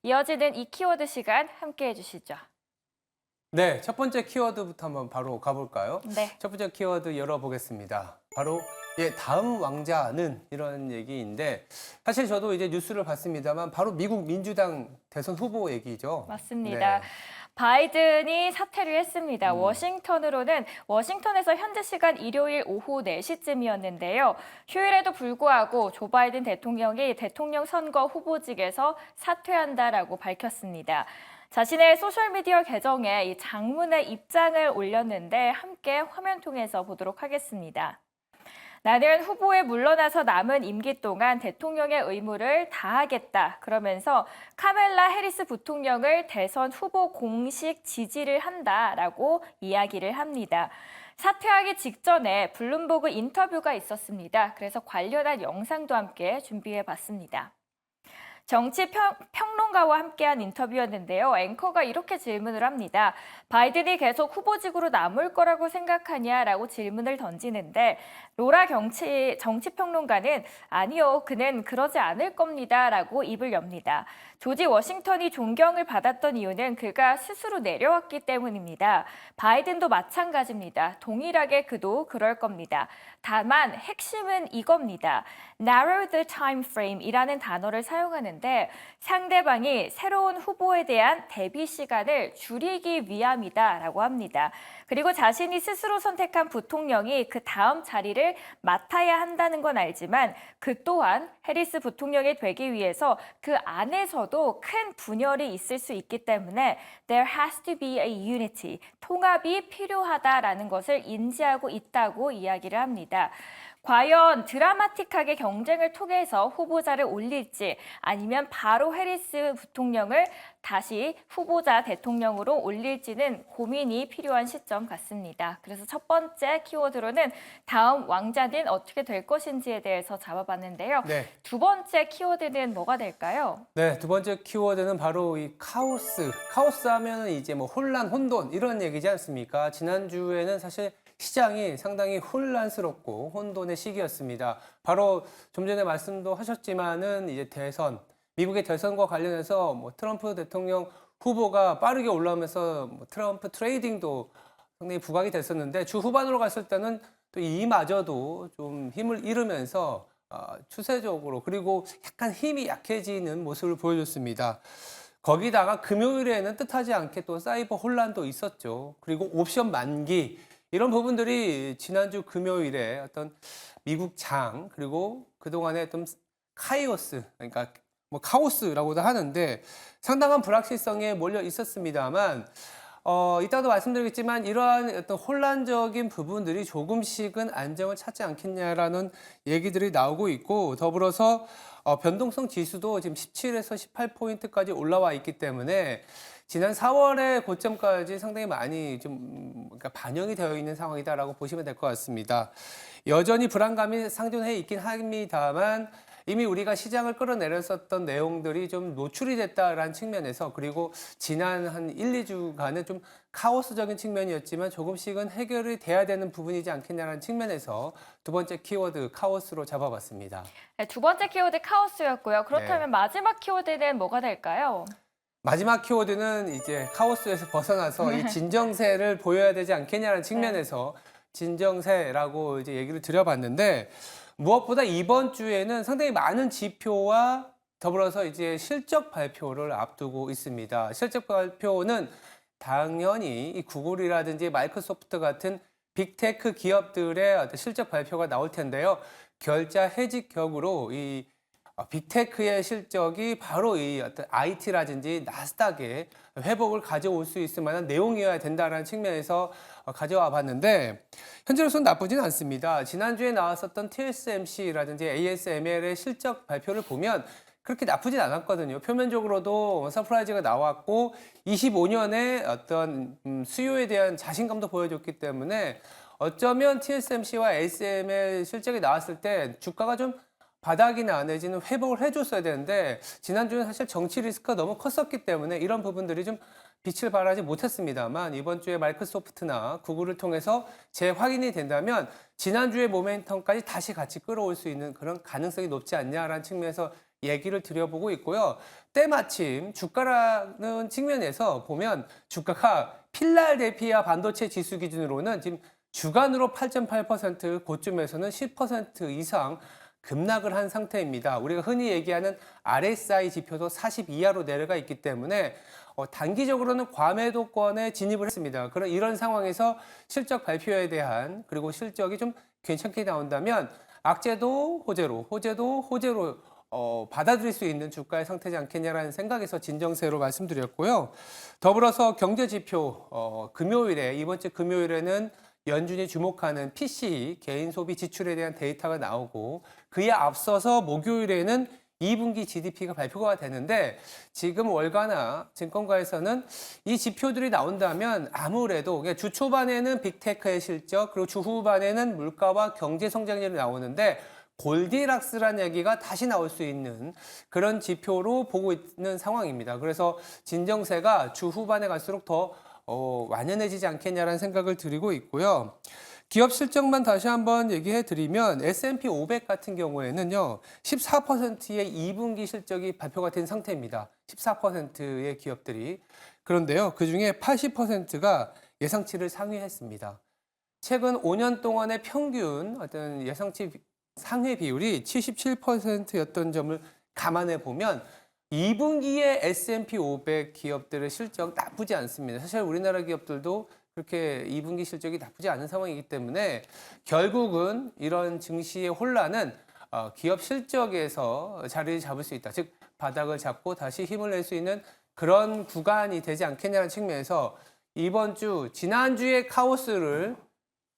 이어지는 이 키워드 시간 함께 해주시죠. 네, 첫 번째 키워드부터 한번 바로 가볼까요? 네. 첫 번째 키워드 열어보겠습니다. 바로 다음 왕자는 이런 얘기인데 사실 저도 이제 뉴스를 봤습니다만 바로 미국 민주당 대선 후보 얘기죠. 맞습니다. 네. 바이든이 사퇴를 했습니다. 음. 워싱턴에서 현지 시간 일요일 오후 4시쯤이었는데요. 휴일에도 불구하고 조 바이든 대통령이 대통령 선거 후보직에서 사퇴한다라고 밝혔습니다. 자신의 소셜미디어 계정에 이 장문의 입장을 올렸는데 함께 화면 통해서 보도록 하겠습니다. 나는 후보에 물러나서 남은 임기 동안 대통령의 의무를 다하겠다. 그러면서 카멜라 해리스 부통령을 대선 후보 공식 지지를 한다라고 이야기를 합니다. 사퇴하기 직전에 블룸버그 인터뷰가 있었습니다. 그래서 관련한 영상도 함께 준비해 봤습니다. 평론가와 함께한 인터뷰였는데요. 앵커가 이렇게 질문을 합니다. 바이든이 계속 후보직으로 남을 거라고 생각하냐라고 질문을 던지는데 로라 정치평론가는 아니요, 그는 그러지 않을 겁니다라고 입을 엽니다. 조지 워싱턴이 존경을 받았던 이유는 그가 스스로 내려왔기 때문입니다. 바이든도 마찬가지입니다. 동일하게 그도 그럴 겁니다. 다만 핵심은 이겁니다. narrow the time frame이라는 단어를 사용하는데 상대방이 새로운 후보에 대한 대비 시간을 줄이기 위함이다라고 합니다. 그리고 자신이 스스로 선택한 부통령이 그 다음 자리를 맡아야 한다는 건 알지만 그 또한 해리스 부통령이 되기 위해서 그 안에서도 큰 분열이 있을 수 있기 때문에 there has to be a unity, 통합이 필요하다라는 것을 인지하고 있다고 이야기를 합니다. 과연 드라마틱하게 경쟁을 통해서 후보자를 올릴지 아니면 바로 해리스 부통령을 다시 후보자 대통령으로 올릴지는 고민이 필요한 시점 같습니다. 그래서 첫 번째 키워드로는 다음 왕자는 어떻게 될 것인지에 대해서 잡아봤는데요. 네. 두 번째 키워드는 뭐가 될까요? 네, 두 번째 키워드는 바로 이 카오스. 카오스 하면은 이제 뭐 혼란, 혼돈 이런 얘기지 않습니까? 지난주에는 사실 시장이 상당히 혼란스럽고 혼돈의 시기였습니다. 바로 좀 전에 말씀도 하셨지만은 이제 미국의 대선과 관련해서 뭐 트럼프 대통령 후보가 빠르게 올라오면서 뭐 트럼프 트레이딩도 상당히 부각이 됐었는데 주 후반으로 갔을 때는 또 이마저도 좀 힘을 잃으면서 추세적으로 그리고 약간 힘이 약해지는 모습을 보여줬습니다. 거기다가 금요일에는 뜻하지 않게 또 사이버 혼란도 있었죠. 그리고 옵션 만기 이런 부분들이 지난주 금요일에 어떤 미국 장 그리고 그동안의 좀 카이오스 그러니까 뭐 카오스라고도 하는데 상당한 불확실성에 몰려 있었습니다만 이따도 말씀드리겠지만 이러한 어떤 혼란적인 부분들이 조금씩은 안정을 찾지 않겠냐라는 얘기들이 나오고 있고 더불어서 변동성 지수도 지금 17에서 18포인트까지 올라와 있기 때문에 지난 4월의 고점까지 상당히 많이 좀 그러니까 반영이 되어 있는 상황이다라고 보시면 될 것 같습니다. 여전히 불안감이 상존해 있긴 합니다만 이미 우리가 시장을 끌어내렸었던 내용들이 좀 노출이 됐다라는 측면에서 그리고 지난 한 1, 2주간은 좀 카오스적인 측면이었지만 조금씩은 해결이 돼야 되는 부분이지 않겠냐라는 측면에서 두 번째 키워드 카오스로 잡아봤습니다. 네, 두 번째 키워드 카오스였고요. 그렇다면 네. 마지막 키워드는 뭐가 될까요? 마지막 키워드는 이제 카오스에서 벗어나서 이 진정세를 보여야 되지 않겠냐는 측면에서 진정세라고 이제 얘기를 드려봤는데 무엇보다 이번 주에는 상당히 많은 지표와 더불어서 이제 실적 발표를 앞두고 있습니다. 실적 발표는 당연히 이 구글이라든지 마이크로소프트 같은 빅테크 기업들의 어떤 실적 발표가 나올 텐데요. 결자 해직 격으로 이 빅테크의 실적이 바로 이 어떤 IT라든지 나스닥의 회복을 가져올 수 있을 만한 내용이어야 된다는 측면에서 가져와 봤는데 현재로서는 나쁘진 않습니다. 지난주에 나왔었던 TSMC라든지 ASML의 실적 발표를 보면 그렇게 나쁘진 않았거든요. 표면적으로도 서프라이즈가 나왔고 25년의 어떤 수요에 대한 자신감도 보여줬기 때문에 어쩌면 TSMC와 ASML 실적이 나왔을 때 주가가 좀 바닥이나 내지는 회복을 해줬어야 되는데 지난주는 사실 정치 리스크가 너무 컸었기 때문에 이런 부분들이 좀 빛을 발하지 못했습니다만 이번 주에 마이크로소프트나 구글을 통해서 재확인이 된다면 지난주의 모멘텀까지 다시 같이 끌어올 수 있는 그런 가능성이 높지 않냐라는 측면에서 얘기를 드려보고 있고요. 때마침 주가라는 측면에서 보면 주가가 필라델피아 반도체 지수 기준으로는 지금 주간으로 8.8%, 고점에서는 10% 이상 급락을 한 상태입니다. 우리가 흔히 얘기하는 RSI 지표도 40 이하로 내려가 있기 때문에 단기적으로는 과매도권에 진입을 했습니다. 그런 이런 상황에서 실적 발표에 대한 그리고 실적이 좀 괜찮게 나온다면 악재도 호재로, 호재도 호재로 받아들일 수 있는 주가의 상태지 않겠냐라는 생각에서 진정세로 말씀드렸고요. 더불어서 경제지표 금요일에 이번 주 금요일에는 연준이 주목하는 PCE 개인 소비 지출에 대한 데이터가 나오고 그에 앞서서 목요일에는 2분기 GDP가 발표가 되는데 지금 월가나 증권가에서는 이 지표들이 나온다면 아무래도 주 초반에는 빅테크의 실적 그리고 주 후반에는 물가와 경제 성장률이 나오는데 골디락스라는 얘기가 다시 나올 수 있는 그런 지표로 보고 있는 상황입니다. 그래서 진정세가 주 후반에 갈수록 더 완연해지지 않겠냐라는 생각을 드리고 있고요. 기업 실적만 다시 한번 얘기해 드리면 S&P 500 같은 경우에는요. 14%의 2분기 실적이 발표가 된 상태입니다. 14%의 기업들이. 그런데요. 그중에 80%가 예상치를 상회했습니다. 최근 5년 동안의 평균 어떤 예상치 상회 비율이 77%였던 점을 감안해 보면 2분기에 S&P 500 기업들의 실적 나쁘지 않습니다. 사실 우리나라 기업들도 그렇게 2분기 실적이 나쁘지 않은 상황이기 때문에 결국은 이런 증시의 혼란은 기업 실적에서 자리를 잡을 수 있다. 즉 바닥을 잡고 다시 힘을 낼 수 있는 그런 구간이 되지 않겠냐는 측면에서 이번 주 지난주에 카오스를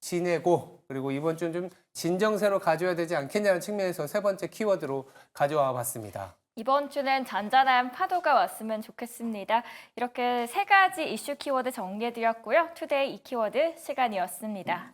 지내고 그리고 이번 주는 좀 진정세로 가져야 되지 않겠냐는 측면에서 세 번째 키워드로 가져와 봤습니다. 이번 주는 잔잔한 파도가 왔으면 좋겠습니다. 이렇게 세 가지 이슈 키워드 정리해드렸고요. 투데이 이 키워드 시간이었습니다.